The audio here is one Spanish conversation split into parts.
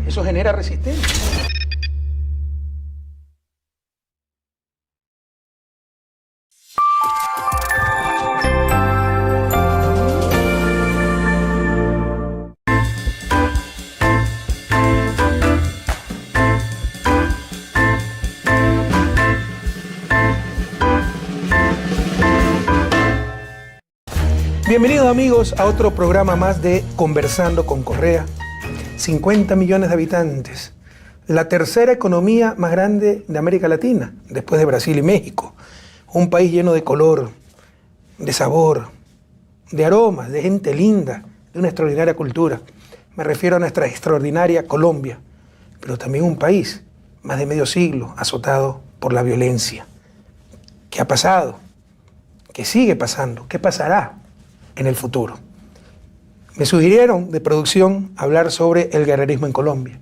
Eso genera resistencia. Bienvenidos amigos a otro programa más de Conversando con Correa. 50 millones de habitantes, la tercera economía más grande de América Latina, después de Brasil y México. Un país lleno de color, de sabor, de aromas, de gente linda, de una extraordinaria cultura. Me refiero a nuestra extraordinaria Colombia, pero también un país más de medio siglo azotado por la violencia. ¿Qué ha pasado? ¿Qué sigue pasando? ¿Qué pasará en el futuro? Me sugirieron de producción hablar sobre el guerrerismo en Colombia.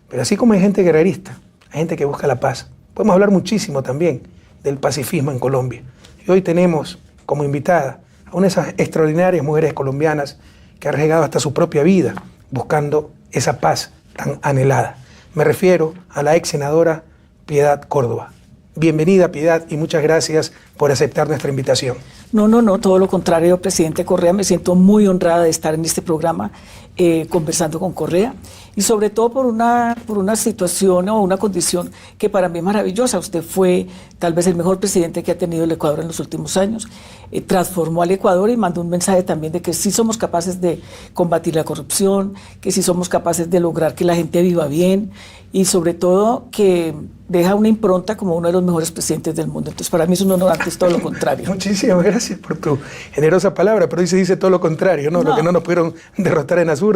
Pero así como hay gente guerrerista, hay gente que busca la paz. Podemos hablar muchísimo también del pacifismo en Colombia. Y hoy tenemos como invitada a una de esas extraordinarias mujeres colombianas que ha arriesgado hasta su propia vida buscando esa paz tan anhelada. Me refiero a la ex senadora Piedad Córdoba. Bienvenida, Piedad, y muchas gracias por aceptar nuestra invitación. No, todo lo contrario, presidente Correa. Me siento muy honrada de estar en este programa conversando con Correa y sobre todo por una situación o una condición que para mí es maravillosa. Usted fue tal vez el mejor presidente que ha tenido el Ecuador en los últimos años. Transformó al Ecuador y mandó un mensaje también de que sí somos capaces de combatir la corrupción, que sí somos capaces de lograr que la gente viva bien y sobre todo que deja una impronta como uno de los mejores presidentes del mundo. Entonces para mí es un honor, antes todo lo contrario. Muchísimas gracias por tu generosa palabra, pero hoy se dice todo lo contrario, ¿no? Lo que no nos pudieron derrotar en las urnas,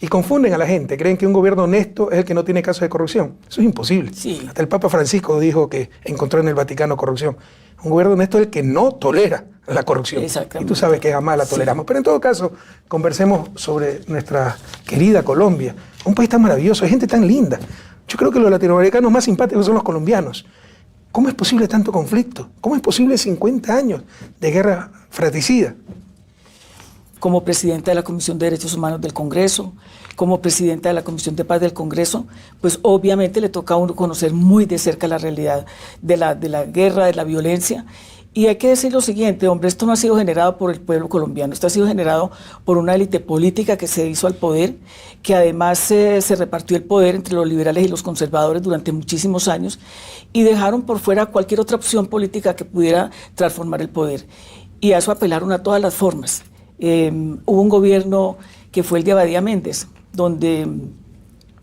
y confunden a la gente, creen que un gobierno honesto es el que no tiene casos de corrupción. Eso es imposible. Sí. Hasta el Papa Francisco dijo que encontró en el Vaticano corrupción. Un gobierno honesto es el que no tolera la corrupción. Y tú sabes que jamás la toleramos. Sí. Pero en todo caso, conversemos sobre nuestra querida Colombia, un país tan maravilloso, hay gente tan linda. Yo creo que los latinoamericanos más simpáticos son los colombianos. ¿Cómo es posible tanto conflicto? ¿Cómo es posible 50 años de guerra fratricida? Como presidenta de la Comisión de Derechos Humanos del Congreso, como presidenta de la Comisión de Paz del Congreso, pues obviamente le toca a uno conocer muy de cerca la realidad de la guerra, de la violencia. Y hay que decir lo siguiente, hombre, esto no ha sido generado por el pueblo colombiano, esto ha sido generado por una élite política que se hizo al poder, que además se repartió el poder entre los liberales y los conservadores durante muchísimos años y dejaron por fuera cualquier otra opción política que pudiera transformar el poder. Y a eso apelaron a todas las formas. Hubo un gobierno que fue el de Abadía Méndez, donde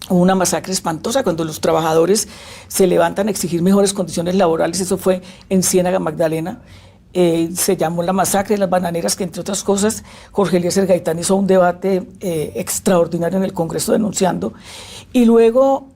hubo una masacre espantosa cuando los trabajadores se levantan a exigir mejores condiciones laborales. Eso fue en Ciénaga Magdalena. Se llamó la masacre de las bananeras, que entre otras cosas Jorge Eliezer Gaitán hizo un debate extraordinario en el Congreso denunciando. Y luego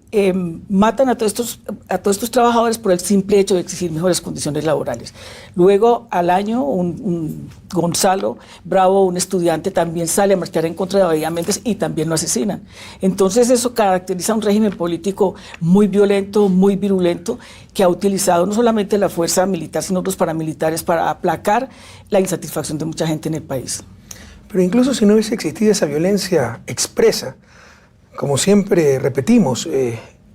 matan a todos estos trabajadores por el simple hecho de exigir mejores condiciones laborales. Luego, al año, un Gonzalo Bravo, un estudiante, también sale a marchar en contra de Abadía Méndez y también lo asesinan. Entonces eso caracteriza un régimen político muy violento, muy virulento, que ha utilizado no solamente la fuerza militar, sino los paramilitares para aplacar la insatisfacción de mucha gente en el país. Pero incluso si no hubiese existido esa violencia expresa, como siempre repetimos,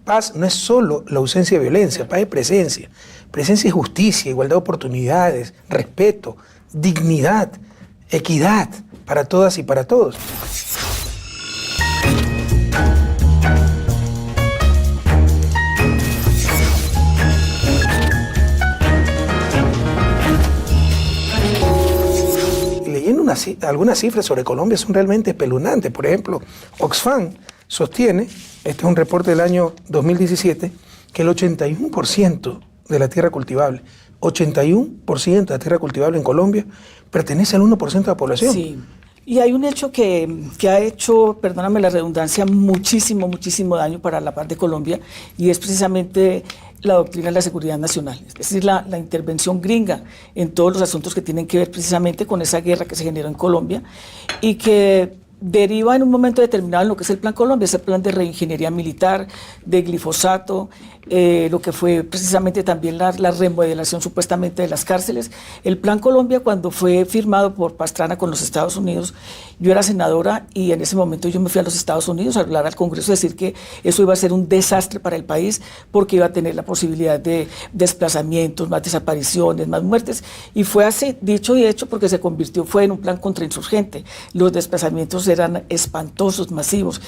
paz no es solo la ausencia de violencia, paz es presencia. Presencia es justicia, igualdad de oportunidades, respeto, dignidad, equidad para todas y para todos. Leyendo algunas cifras sobre Colombia son realmente espeluznantes. Por ejemplo, Oxfam sostiene, este es un reporte del año 2017, que el 81% de la tierra cultivable, 81% de la tierra cultivable en Colombia pertenece al 1% de la población. Sí, y hay un hecho que ha hecho, perdóname la redundancia, muchísimo daño para la paz de Colombia, y es precisamente la doctrina de la seguridad nacional, es decir, la intervención gringa en todos los asuntos que tienen que ver precisamente con esa guerra que se generó en Colombia y que deriva en un momento determinado en lo que es el Plan Colombia, ese plan de reingeniería militar, de glifosato, lo que fue precisamente también la remodelación supuestamente de las cárceles. El Plan Colombia, cuando fue firmado por Pastrana con los Estados Unidos, yo era senadora y en ese momento yo me fui a los Estados Unidos a hablar al Congreso, decir que eso iba a ser un desastre para el país porque iba a tener la posibilidad de desplazamientos, más desapariciones, más muertes, y fue así, dicho y hecho, porque fue en un plan contrainsurgente. Los desplazamientos eran espantosos, masivos,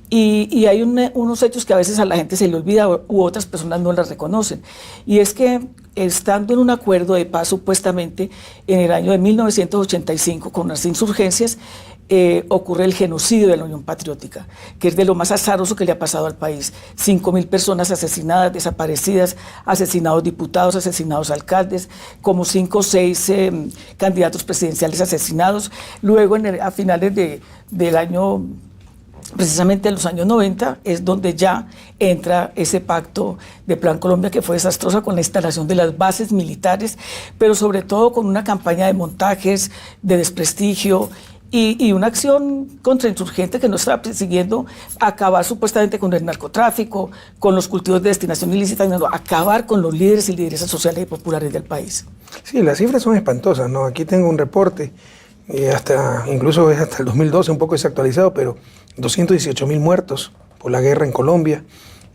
y hay unos hechos que a veces a la gente se le olvida u otras personas no las reconocen, y es que estando en un acuerdo de paz supuestamente en el año de 1985 con las insurgencias, ocurre el genocidio de la Unión Patriótica, que es de lo más azaroso que le ha pasado al país. 5.000 personas asesinadas, desaparecidas, asesinados diputados, asesinados alcaldes, como 5 o 6 candidatos presidenciales asesinados. Luego, a finales del año, precisamente en los años 90, es donde ya entra ese pacto de Plan Colombia, que fue desastrosa con la instalación de las bases militares, pero sobre todo con una campaña de montajes, de desprestigio, y una acción contrainsurgente que no estaba persiguiendo acabar supuestamente con el narcotráfico, con los cultivos de destinación ilícita, sino acabar con los líderes y lideresas sociales y populares del país. Sí, las cifras son espantosas, ¿no? Aquí tengo un reporte, incluso es hasta el 2012, un poco desactualizado, pero 218.000 muertos por la guerra en Colombia,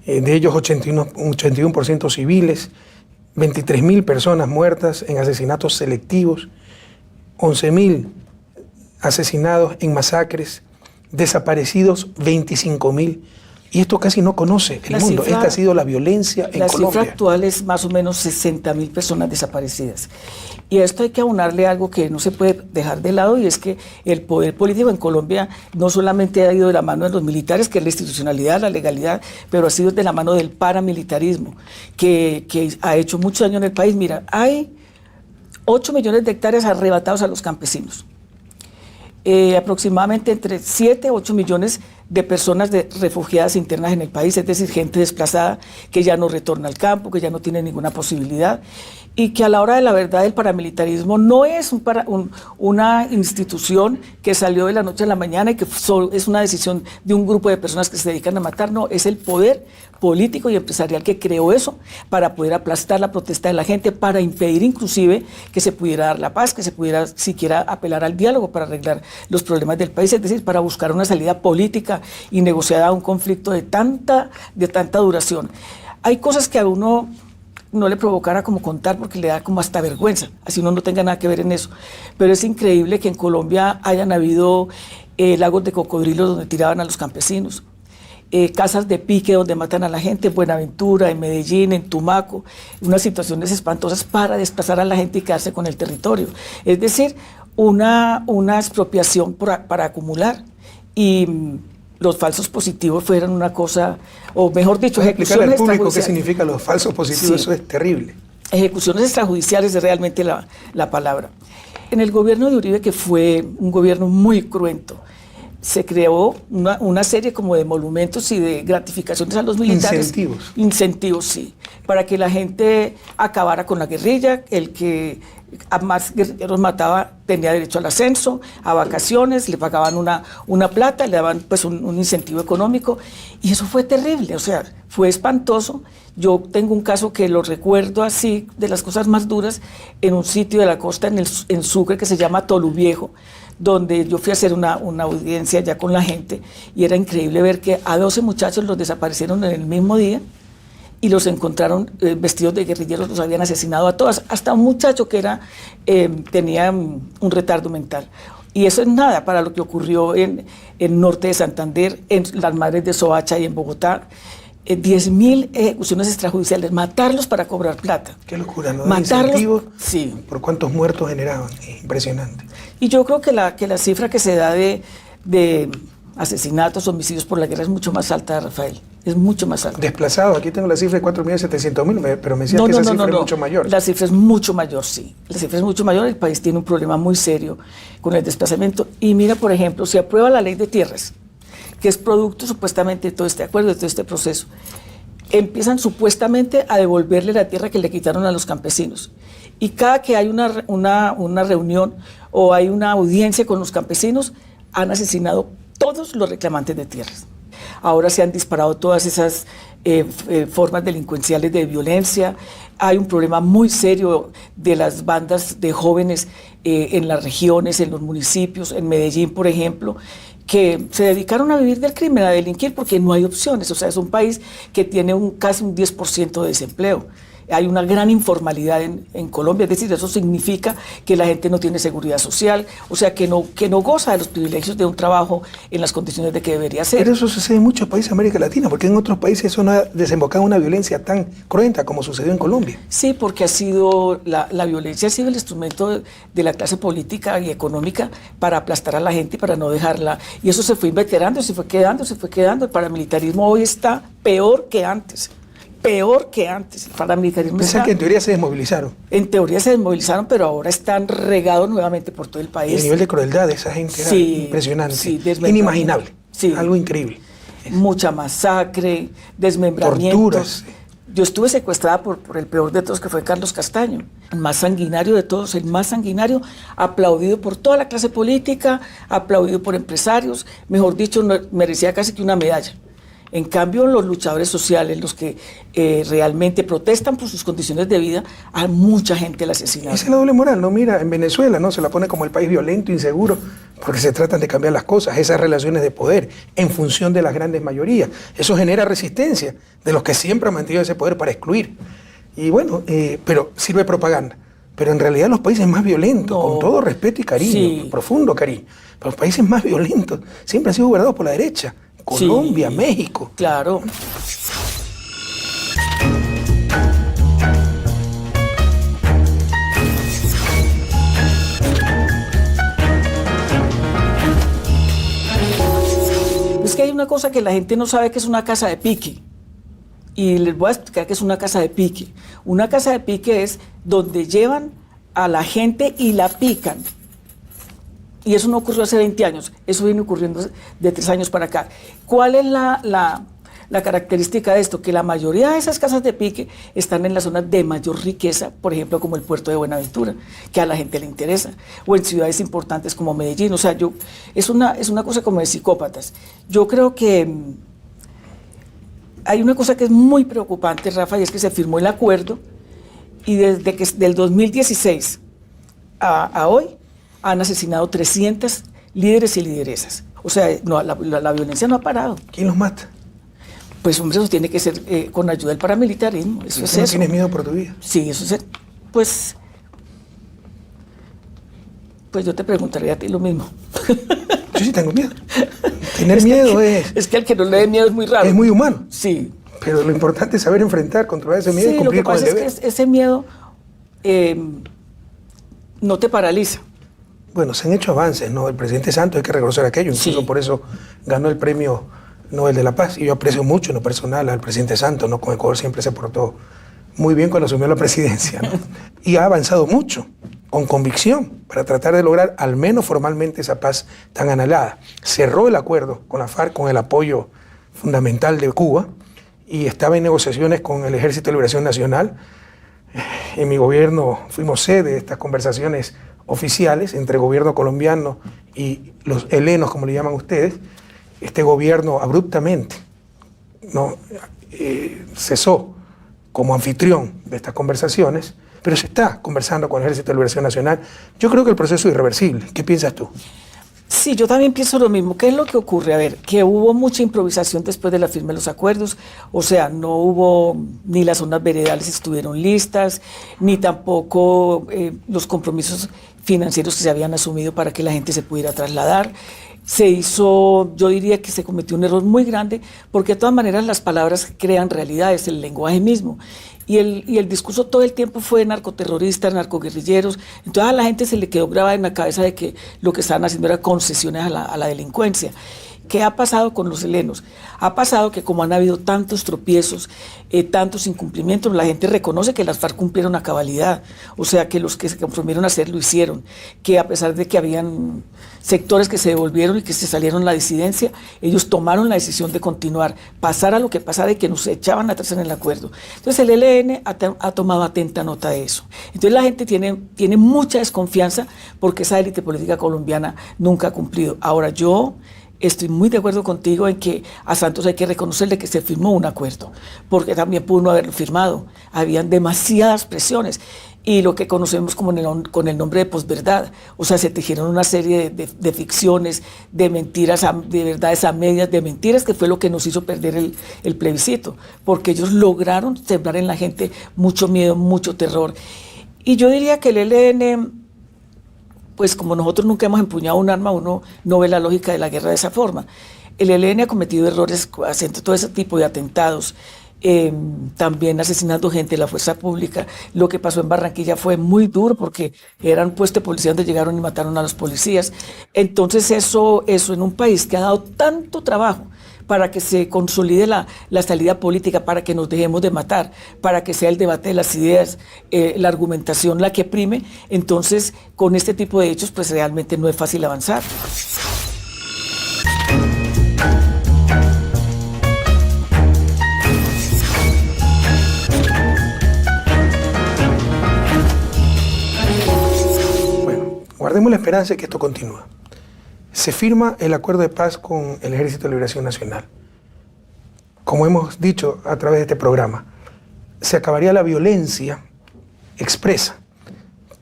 de ellos 81% civiles, 23.000 personas muertas en asesinatos selectivos, 11.000 asesinados en masacres, desaparecidos 25.000. Y esto casi no conoce el mundo. Esta ha sido la violencia en Colombia. La cifra actual es más o menos 60.000 personas desaparecidas. Y a esto hay que aunarle algo que no se puede dejar de lado, y es que el poder político en Colombia no solamente ha ido de la mano de los militares, que es la institucionalidad, la legalidad, pero ha sido de la mano del paramilitarismo, que ha hecho mucho daño en el país. Mira, hay 8 millones de hectáreas arrebatados a los campesinos. Aproximadamente entre 7 a 8 millones de personas refugiadas internas en el país, es decir, gente desplazada que ya no retorna al campo, que ya no tiene ninguna posibilidad, y que a la hora de la verdad el paramilitarismo no es una institución que salió de la noche a la mañana y que es una decisión de un grupo de personas que se dedican a matar. No, es el poder político y empresarial que creó eso para poder aplastar la protesta de la gente, para impedir inclusive que se pudiera dar la paz, que se pudiera siquiera apelar al diálogo para arreglar los problemas del país, es decir, para buscar una salida política y negociada a un conflicto de tanta duración. Hay cosas que a uno no le provocara como contar porque le da como hasta vergüenza, así uno no tenga nada que ver en eso, pero es increíble que en Colombia hayan habido lagos de cocodrilos donde tiraban a los campesinos, casas de pique donde matan a la gente, en Buenaventura, en Medellín, en Tumaco, unas situaciones espantosas para desplazar a la gente y quedarse con el territorio, es decir, una expropiación para acumular, y los falsos positivos fueron una cosa, o mejor dicho, ejecuciones extrajudiciales. Explicar al público qué significa los falsos positivos, sí. Eso es terrible. Ejecuciones extrajudiciales es realmente la palabra. En el gobierno de Uribe, que fue un gobierno muy cruento, se creó una serie como de monumentos y de gratificaciones a los militares. Incentivos, sí, para que la gente acabara con la guerrilla, el que a más guerrilleros mataba tenía derecho al ascenso, a vacaciones, le pagaban una plata, le daban pues un incentivo económico, y eso fue terrible, o sea, fue espantoso. Yo tengo un caso que lo recuerdo así, de las cosas más duras, en un sitio de la costa en Sucre que se llama Toluviejo, donde yo fui a hacer una audiencia ya con la gente, y era increíble ver que a 12 muchachos los desaparecieron en el mismo día, y los encontraron vestidos de guerrilleros, los habían asesinado a todas, hasta un muchacho que tenía un retardo mental. Y eso es nada para lo que ocurrió en el norte de Santander, en las Madres de Soacha y en Bogotá. 10.000 ejecuciones extrajudiciales, matarlos para cobrar plata. Qué locura, ¿no? Matarlos, sí. ¿Por cuántos muertos generaban? Impresionante. Y yo creo que la cifra que se da de asesinatos, homicidios por la guerra es mucho más alta, Rafael. Es mucho más alta. Desplazados, aquí tengo la cifra de 4.700.000, pero me decías que esa cifra es mucho mayor. La cifra es mucho mayor, sí. La cifra es mucho mayor. El país tiene un problema muy serio con el desplazamiento. Y mira, por ejemplo, se aprueba la ley de tierras, que es producto supuestamente de todo este acuerdo, de todo este proceso. Empiezan supuestamente a devolverle la tierra que le quitaron a los campesinos. Y cada que hay una reunión o hay una audiencia con los campesinos, han asesinado todos los reclamantes de tierras. Ahora se han disparado todas esas formas delincuenciales de violencia. Hay un problema muy serio de las bandas de jóvenes en las regiones, en los municipios, en Medellín, por ejemplo, que se dedicaron a vivir del crimen, a delinquir, porque no hay opciones. O sea, es un país que tiene casi un 10% de desempleo. Hay una gran informalidad en Colombia, es decir, eso significa que la gente no tiene seguridad social, o sea, que no goza de los privilegios de un trabajo en las condiciones de que debería ser. Pero eso sucede en muchos países de América Latina, porque en otros países eso no ha desembocado en una violencia tan cruenta como sucedió en Colombia. Sí, porque ha sido la violencia ha sido el instrumento de la clase política y económica para aplastar a la gente y para no dejarla. Y eso se fue inveterando, se fue quedando. El paramilitarismo hoy está peor que antes. Peor que antes. El paramilitarismo Pensé que en teoría se desmovilizaron. En teoría se desmovilizaron, pero ahora están regados nuevamente por todo el país. Y el nivel de crueldad de esa gente era impresionante, inimaginable, algo increíble. Mucha masacre, desmembramientos. Torturas. Yo estuve secuestrada por el peor de todos, que fue Carlos Castaño, el más sanguinario de todos, el más sanguinario, aplaudido por toda la clase política, aplaudido por empresarios, mejor dicho, merecía casi que una medalla. En cambio, los luchadores sociales, los que realmente protestan por sus condiciones de vida, a mucha gente la asesinaron. Esa es la doble moral, ¿no? Mira, en Venezuela, ¿no? Se la pone como el país violento, inseguro, porque se tratan de cambiar las cosas, esas relaciones de poder, en función de las grandes mayorías. Eso genera resistencia de los que siempre han mantenido ese poder para excluir. Y bueno, pero sirve de propaganda. Pero en realidad los países más violentos, con todo respeto y cariño, profundo cariño, pero los países más violentos siempre han sido gobernados por la derecha. Colombia, México. Claro. Es que hay una cosa que la gente no sabe, que es una casa de pique. Y les voy a explicar qué es una casa de pique. Una casa de pique es donde llevan a la gente y la pican. Y eso no ocurrió hace 20 años, eso viene ocurriendo de 3 años para acá. ¿Cuál es la característica de esto? Que la mayoría de esas casas de pique están en las zonas de mayor riqueza, por ejemplo, como el puerto de Buenaventura, que a la gente le interesa, o en ciudades importantes como Medellín. O sea, es una cosa como de psicópatas. Yo creo que hay una cosa que es muy preocupante, Rafa, y es que se firmó el acuerdo, y desde que del 2016 a hoy, han asesinado 300 líderes y lideresas. O sea, no, la violencia no ha parado. ¿Quién los mata? Pues hombre, eso tiene que ser con ayuda del paramilitarismo. Eso es ¿No eso. tienes miedo por tu vida? Sí, eso es. Pues yo te preguntaría a ti lo mismo. Yo sí tengo miedo. Tener miedo es que al que no le dé miedo es muy raro. Es muy humano. Sí. Pero lo importante es saber enfrentar, controlar ese miedo y cumplir con el deber. Lo que pasa es que ese miedo no te paraliza. Bueno, se han hecho avances, ¿no? El presidente Santos, hay que reconocer aquello, incluso por eso ganó el premio Nobel de la Paz. Y yo aprecio mucho en lo personal al presidente Santos, ¿no? Con Ecuador siempre se portó muy bien cuando asumió la presidencia, ¿no? Y ha avanzado mucho, con convicción, para tratar de lograr al menos formalmente esa paz tan anhelada. Cerró el acuerdo con la FARC, con el apoyo fundamental de Cuba, y estaba en negociaciones con el Ejército de Liberación Nacional. En mi gobierno fuimos sede de estas conversaciones oficiales entre el gobierno colombiano y los helenos, como le llaman ustedes. Este gobierno abruptamente cesó como anfitrión de estas conversaciones, pero se está conversando con el Ejército de Liberación Nacional. Yo creo que el proceso es irreversible. ¿Qué piensas tú? Sí, yo también pienso lo mismo. ¿Qué es lo que ocurre? A ver, que hubo mucha improvisación después de la firma de los acuerdos, o sea, no hubo, ni las zonas veredales estuvieron listas, ni tampoco los compromisos financieros que se habían asumido para que la gente se pudiera trasladar. Se hizo, yo diría que se cometió un error muy grande, porque de todas maneras las palabras crean realidades, el lenguaje mismo. Y el discurso todo el tiempo fue narcoterroristas, narcoguerrilleros. Entonces a la gente se le quedó grabada en la cabeza de que lo que estaban haciendo era concesiones a la delincuencia. ¿Qué ha pasado con los helenos? Ha pasado que como han habido tantos tropiezos, tantos incumplimientos, la gente reconoce que las FARC cumplieron a cabalidad, o sea, que los que se comprometieron a hacer lo hicieron, que a pesar de que habían sectores que se devolvieron y que se salieron a la disidencia, ellos tomaron la decisión de continuar, pasara lo que pasara y que nos echaban atrás en el acuerdo. Entonces el ELN ha tomado atenta nota de eso. Entonces la gente tiene mucha desconfianza porque esa élite política colombiana nunca ha cumplido. Ahora yo estoy muy de acuerdo contigo en que a Santos hay que reconocerle que se firmó un acuerdo, porque también pudo no haberlo firmado. Habían demasiadas presiones. Y lo que conocemos como con el nombre de posverdad, o sea, se tejieron una serie de ficciones, de mentiras, de verdades a medias, de mentiras, que fue lo que nos hizo perder el plebiscito, porque ellos lograron sembrar en la gente mucho miedo, mucho terror. Y yo diría que el ELN, pues como nosotros nunca hemos empuñado un arma, uno no ve la lógica de la guerra de esa forma. El ELN ha cometido errores haciendo todo ese tipo de atentados, también asesinando gente de la fuerza pública. Lo que pasó en Barranquilla fue muy duro porque era un puesto de policía donde llegaron y mataron a los policías. Entonces eso en un país que ha dado tanto trabajo para que se consolide la salida política, para que nos dejemos de matar, para que sea el debate de las ideas, la argumentación la que prime, entonces con este tipo de hechos pues realmente no es fácil avanzar. Guardemos la esperanza de que esto continúe. Se firma el acuerdo de paz con el Ejército de Liberación Nacional. Como hemos dicho a través de este programa, se acabaría la violencia expresa,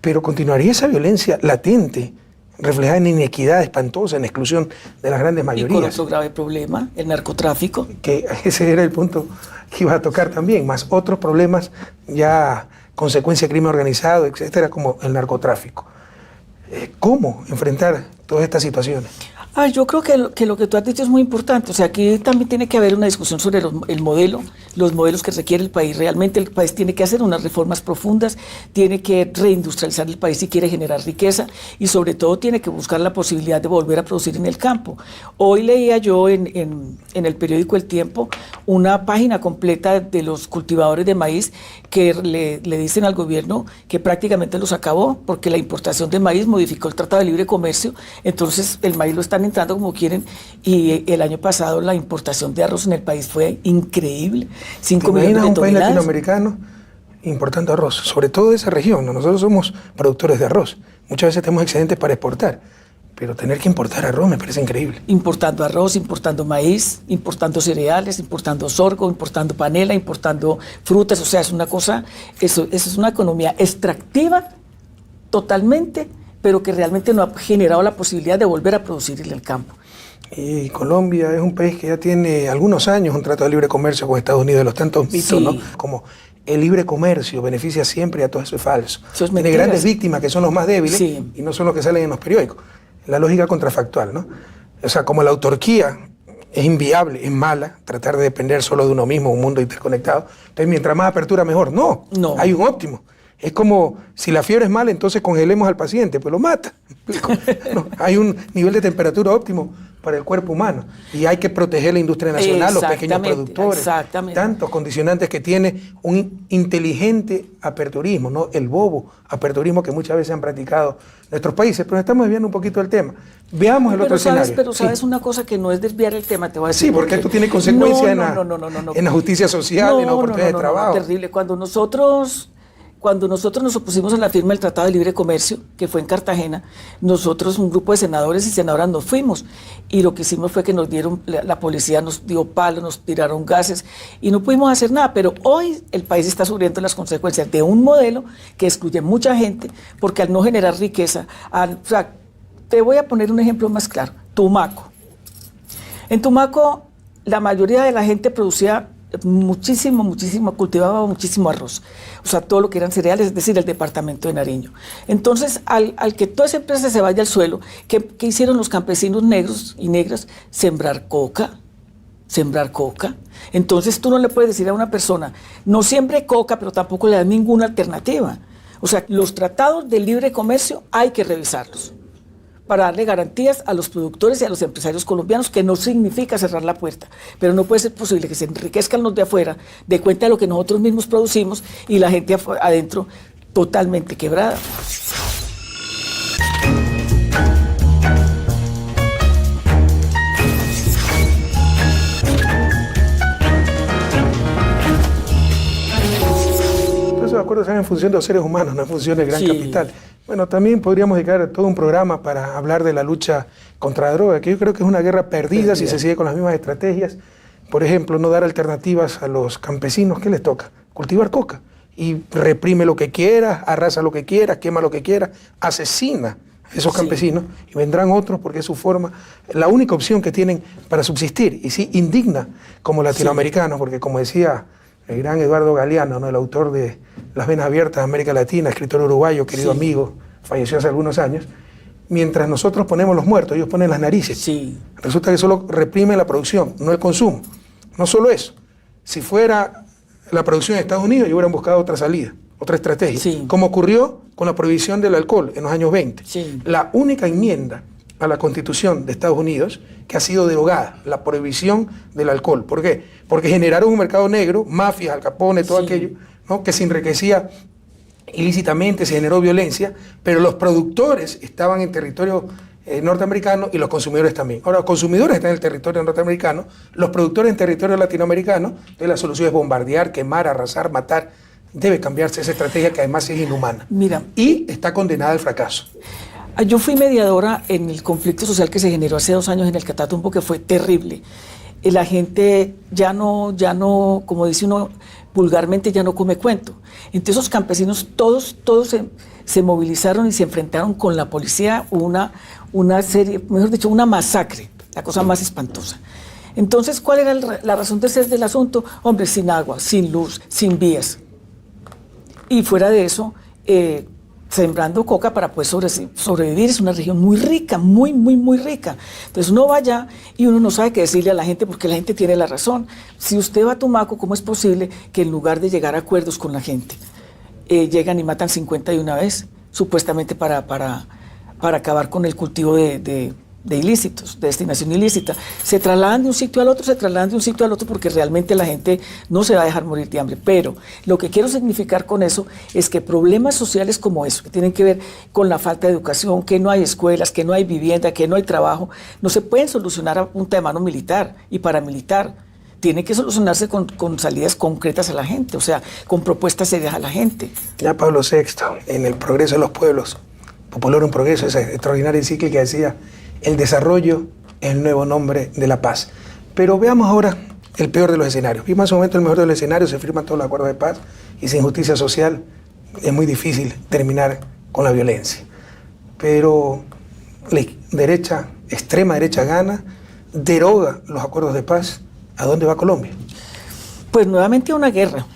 pero continuaría esa violencia latente, reflejada en inequidad espantosa, en exclusión de las grandes mayorías. Y con otro grave problema, el narcotráfico. Que ese era el punto que iba a tocar también, más otros problemas ya consecuencia de crimen organizado, etcétera, como el narcotráfico. ¿Cómo enfrentar todas estas situaciones? Yo creo que lo que tú has dicho es muy importante. O sea, aquí también tiene que haber una discusión sobre el modelo, los modelos que requiere el país. Realmente el país tiene que hacer unas reformas profundas, tiene que reindustrializar el país si quiere generar riqueza y sobre todo tiene que buscar la posibilidad de volver a producir en el campo. Hoy leía yo en el periódico El Tiempo una página completa de los cultivadores de maíz que le dicen al gobierno que prácticamente los acabó porque la importación de maíz modificó el Tratado de Libre Comercio, entonces el maíz lo están entrando como quieren y el año pasado la importación de arroz en el país fue increíble, 5 millones de toneladas. Un país latinoamericano importando arroz, sobre todo de esa región, ¿no? Nosotros somos productores de arroz, muchas veces tenemos excedentes para exportar, pero tener que importar arroz me parece increíble. Importando arroz, importando maíz, importando cereales, importando sorgo, importando panela, importando frutas, o sea, es una cosa, eso es una economía extractiva totalmente, pero que realmente no ha generado la posibilidad de volver a producir en el campo. Y Colombia es un país que ya tiene algunos años un trato de libre comercio con Estados Unidos, de los tantos mitos, sí, ¿no? Como el libre comercio beneficia siempre a todo eso es falso. Eso es tiene mentira. Grandes víctimas que son los más débiles, sí, y no son los que salen en los periódicos. La lógica contrafactual, ¿no? O sea, como la autarquía es inviable, es mala, tratar de depender solo de uno mismo, un mundo interconectado. Entonces, mientras más apertura, mejor. No, hay un óptimo. Es como si la fiebre es mala, entonces congelemos al paciente, pues lo mata. No, hay un nivel de temperatura óptimo para el cuerpo humano y hay que proteger la industria nacional, los pequeños productores, tantos condicionantes que tiene un inteligente aperturismo, no el bobo aperturismo que muchas veces han practicado nuestros países, pero estamos desviando un poquito del tema. Veamos el otro escenario. Pero sabes una cosa que no es desviar el tema, te voy a decir. Sí, porque esto tiene consecuencias en la justicia social, en la oportunidad de trabajo. Terrible. Cuando nosotros nos opusimos a la firma del Tratado de Libre Comercio, que fue en Cartagena, nosotros, un grupo de senadores y senadoras, nos fuimos. Y lo que hicimos fue que nos dieron, la policía nos dio palos, nos tiraron gases y no pudimos hacer nada. Pero hoy el país está sufriendo las consecuencias de un modelo que excluye mucha gente, porque al no generar riqueza, o sea, te voy a poner un ejemplo más claro. Tumaco. En Tumaco, la mayoría de la gente producía muchísimo, cultivaba muchísimo arroz, o sea, todo lo que eran cereales, es decir, el departamento de Nariño. Entonces, al que toda esa empresa se vaya al suelo, ¿qué hicieron los campesinos negros y negras? Sembrar coca. Entonces, tú no le puedes decir a una persona, no siembre coca, pero tampoco le das ninguna alternativa. O sea, los tratados de libre comercio hay que revisarlos para darle garantías a los productores y a los empresarios colombianos, que no significa cerrar la puerta, pero no puede ser posible que se enriquezcan los de afuera de cuenta de lo que nosotros mismos producimos y la gente adentro totalmente quebrada. Entonces, de acuerdo acuerdos se hagan en función de los seres humanos, no en función del gran Sí. capital. Bueno, también podríamos dedicar todo un programa para hablar de la lucha contra la droga, que yo creo que es una guerra perdida si se sigue con las mismas estrategias. Por ejemplo, no dar alternativas a los campesinos. ¿Qué les toca? Cultivar coca. Y reprime lo que quiera, arrasa lo que quiera, quema lo que quiera, asesina a esos Sí. campesinos y vendrán otros porque es su forma, la única opción que tienen para subsistir. Y sí, indigna como latinoamericanos, porque como decía el gran Eduardo Galeano, ¿no?, el autor de Las Venas Abiertas de América Latina, escritor uruguayo, querido Sí. amigo, falleció hace algunos años, mientras nosotros ponemos los muertos, ellos ponen las narices. Sí. Resulta que solo reprime la producción, no el consumo. No solo eso, si fuera la producción de Estados Unidos, ellos hubieran buscado otra salida, otra estrategia, Sí. como ocurrió con la prohibición del alcohol en los años 20. Sí. La única enmienda a la Constitución de Estados Unidos que ha sido derogada, la prohibición del alcohol. ¿Por qué? Porque generaron un mercado negro, mafias, Al Capone, todo Sí. aquello, ¿no?, que se enriquecía ilícitamente, se generó violencia, pero los productores estaban en territorio norteamericano y los consumidores también. Ahora, los consumidores están en el territorio norteamericano, los productores en territorio latinoamericano, entonces la solución es bombardear, quemar, arrasar, matar. Debe cambiarse esa estrategia que además es inhumana. Mira. Y está condenada al fracaso. Yo fui mediadora en el conflicto social que se generó hace 2 años en el Catatumbo, que fue terrible. La gente ya no, como dice uno vulgarmente, ya no come cuento. Entonces esos campesinos todos se movilizaron y se enfrentaron con la policía, una serie, mejor dicho, una masacre, la cosa más espantosa. Entonces, ¿cuál era la razón de ser del asunto? Hombre, sin agua, sin luz, sin vías. Y fuera de eso, sembrando coca para poder sobrevivir. Es una región muy rica, muy rica. Entonces uno va allá y uno no sabe qué decirle a la gente porque la gente tiene la razón. Si usted va a Tumaco, ¿cómo es posible que en lugar de llegar a acuerdos con la gente, llegan y matan 50 de una vez, supuestamente para acabar con el cultivo de ilícitos, de destinación ilícita? Se trasladan de un sitio al otro, porque realmente la gente no se va a dejar morir de hambre. Pero lo que quiero significar con eso es que problemas sociales como eso, que tienen que ver con la falta de educación, que no hay escuelas, que no hay vivienda, que no hay trabajo, no se pueden solucionar a punta de mano militar y paramilitar. Tiene que solucionarse con salidas concretas a la gente, o sea, con propuestas serias a la gente. Ya Pablo VI, en El Progreso de los Pueblos, Popular un Progreso, esa extraordinaria encíclica, decía: el desarrollo es el nuevo nombre de la paz. Pero veamos ahora el peor de los escenarios. Vimos en su momento el mejor de los escenarios, se firman todos los acuerdos de paz y sin justicia social es muy difícil terminar con la violencia. Pero la derecha, extrema derecha gana, deroga los acuerdos de paz. ¿A dónde va Colombia? Pues nuevamente a una guerra.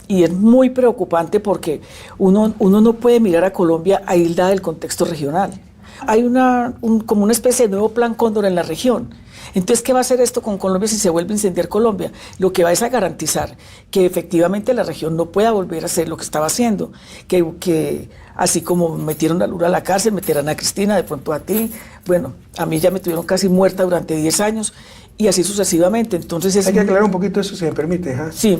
Y es muy preocupante porque uno no puede mirar a Colombia aislada del contexto regional. Hay como una especie de nuevo plan Cóndor en la región. Entonces, ¿qué va a hacer esto con Colombia si se vuelve a incendiar Colombia? Lo que va es a garantizar que efectivamente la región no pueda volver a hacer lo que estaba haciendo, que así como metieron a Lula a la cárcel, meterán a Cristina, de pronto a ti. Bueno, a mí ya me tuvieron casi muerta durante 10 años y así sucesivamente. Entonces hay que aclarar un poquito eso, si me permite. ¿Eh? Sí.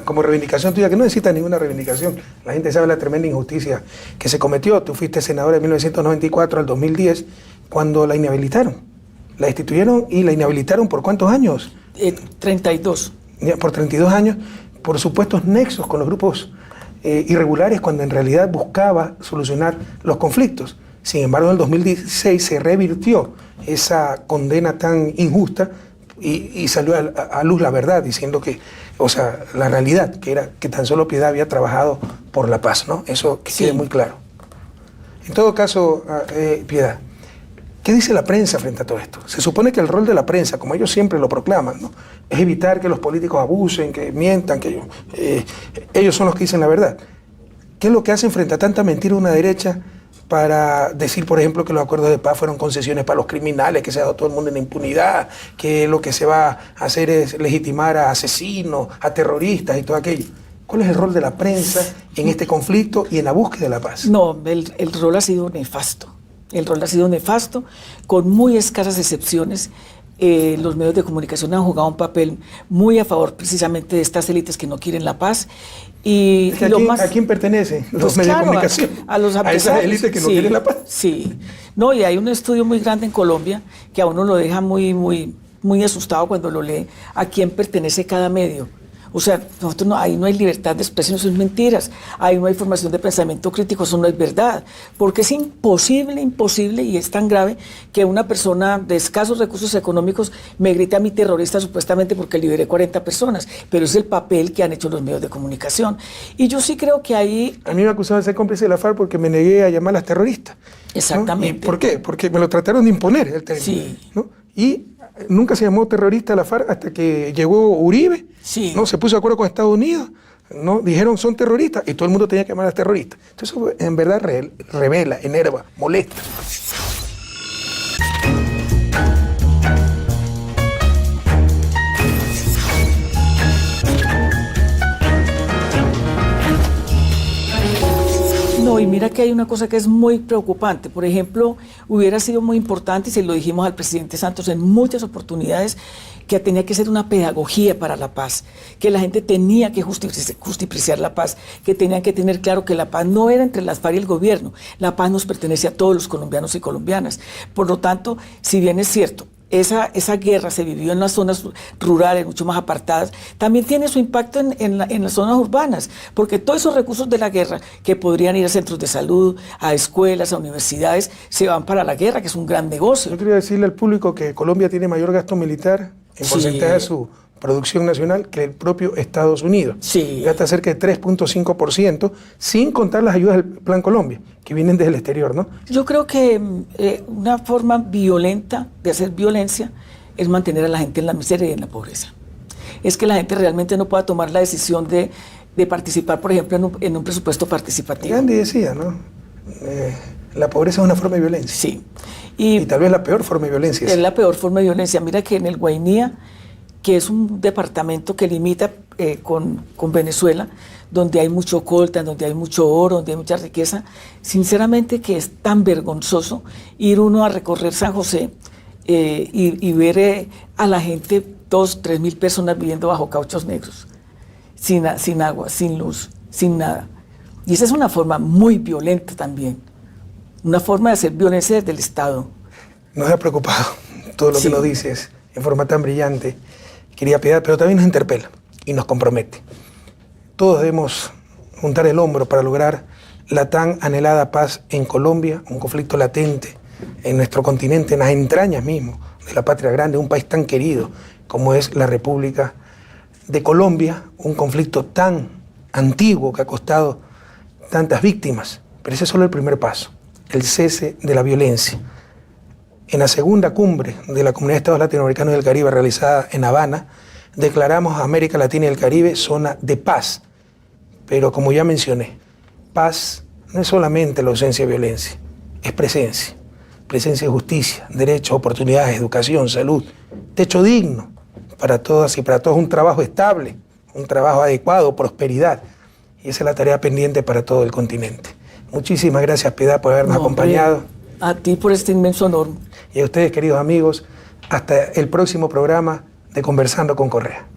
Como reivindicación tuya, que no necesita ninguna reivindicación. La gente sabe la tremenda injusticia que se cometió. Tú fuiste senadora de 1994 al 2010, cuando la inhabilitaron. La destituyeron y la inhabilitaron ¿por cuántos años? 32. Por 32 años, por supuestos nexos con los grupos irregulares, cuando en realidad buscaba solucionar los conflictos. Sin embargo, en el 2016 se revirtió esa condena tan injusta y salió a luz la verdad, diciendo que, o sea, la realidad, que era que tan solo Piedad había trabajado por la paz, ¿no? Eso que quede muy claro. En todo caso, Piedad, ¿qué dice la prensa frente a todo esto? Se supone que el rol de la prensa, como ellos siempre lo proclaman, ¿no?, es evitar que los políticos abusen, que mientan, que ellos son los que dicen la verdad. ¿Qué es lo que hacen frente a tanta mentira una derecha para decir, por ejemplo, que los acuerdos de paz fueron concesiones para los criminales, que se ha dado todo el mundo en impunidad, que lo que se va a hacer es legitimar a asesinos, a terroristas y todo aquello? ¿Cuál es el rol de la prensa en este conflicto y en la búsqueda de la paz? No, el rol ha sido nefasto. El rol ha sido nefasto, con muy escasas excepciones. Los medios de comunicación han jugado un papel muy a favor precisamente de estas élites que no quieren la paz. Y es que ¿a quién pertenecen los pues medios claro, de comunicación? a esas élites que no quieren la paz. Sí, no, y hay un estudio muy grande en Colombia que a uno lo deja muy asustado cuando lo lee, a quién pertenece cada medio. O sea, ahí no hay libertad de expresión, eso es mentiras. Ahí no hay formación de pensamiento crítico, eso no es verdad. Porque es imposible y es tan grave que una persona de escasos recursos económicos me grite a mi terrorista supuestamente porque liberé 40 personas. Pero es el papel que han hecho los medios de comunicación. Y yo sí creo que ahí... A mí me acusaron de ser cómplice de la FARC porque me negué a llamarlas terroristas. Exactamente. ¿No? ¿Y por qué? Porque me lo trataron de imponer el término. Sí. ¿No? Y nunca se llamó terrorista a la FARC hasta que llegó Uribe. Sí. ¿No? Se puso de acuerdo con Estados Unidos. ¿No? Dijeron son terroristas y todo el mundo tenía que llamarlas terroristas. Entonces eso en verdad revela, enerva, molesta. No, y mira que hay una cosa que es muy preocupante. Por ejemplo, hubiera sido muy importante, y se lo dijimos al presidente Santos en muchas oportunidades, que tenía que ser una pedagogía para la paz, que la gente tenía que justiciar la paz, que tenían que tener claro que la paz no era entre las FARC y el gobierno, la paz nos pertenece a todos los colombianos y colombianas. Por lo tanto, si bien es cierto, esa guerra se vivió en las zonas rurales, mucho más apartadas, también tiene su impacto en las zonas urbanas, porque todos esos recursos de la guerra que podrían ir a centros de salud, a escuelas, a universidades, se van para la guerra, que es un gran negocio. Yo quería decirle al público que Colombia tiene mayor gasto militar en porcentaje de su producción nacional que el propio Estados Unidos. Sí. Gasta cerca de 3.5%, sin contar las ayudas del Plan Colombia, que vienen desde el exterior, ¿no? Yo creo que una forma violenta de hacer violencia es mantener a la gente en la miseria y en la pobreza. Es que la gente realmente no pueda tomar la decisión de participar, por ejemplo, en un presupuesto participativo. Gandhi decía, ¿no? La pobreza es una forma de violencia. Sí. Y tal vez la peor forma de violencia. Es la peor forma de violencia. Mira que en el Guainía, que es un departamento que limita con Venezuela, donde hay mucho coltan, donde hay mucho oro, donde hay mucha riqueza, sinceramente que es tan vergonzoso ir uno a recorrer San José y ver a la gente, 2.000, 3.000 personas viviendo bajo cauchos negros, sin agua, sin luz, sin nada. Y esa es una forma muy violenta también, una forma de hacer violencia desde el Estado. Nos ha preocupado todo lo que nos dices en forma tan brillante, querida Piedad, pero también nos interpela y nos compromete. Todos debemos juntar el hombro para lograr la tan anhelada paz en Colombia, un conflicto latente en nuestro continente, en las entrañas mismo de la patria grande, un país tan querido como es la República de Colombia, un conflicto tan antiguo que ha costado tantas víctimas. Pero ese es solo el primer paso, el cese de la violencia. En la segunda cumbre de la Comunidad de Estados Latinoamericanos del Caribe realizada en Habana, declaramos a América Latina y el Caribe zona de paz. Pero como ya mencioné, paz no es solamente la ausencia de violencia, es presencia. Presencia de justicia, derechos, oportunidades, educación, salud, techo digno para todas y para todos, un trabajo estable, un trabajo adecuado, prosperidad. Y esa es la tarea pendiente para todo el continente. Muchísimas gracias, Piedad, por habernos acompañado. A ti por este inmenso honor. Y a ustedes, queridos amigos, hasta el próximo programa de Conversando con Correa.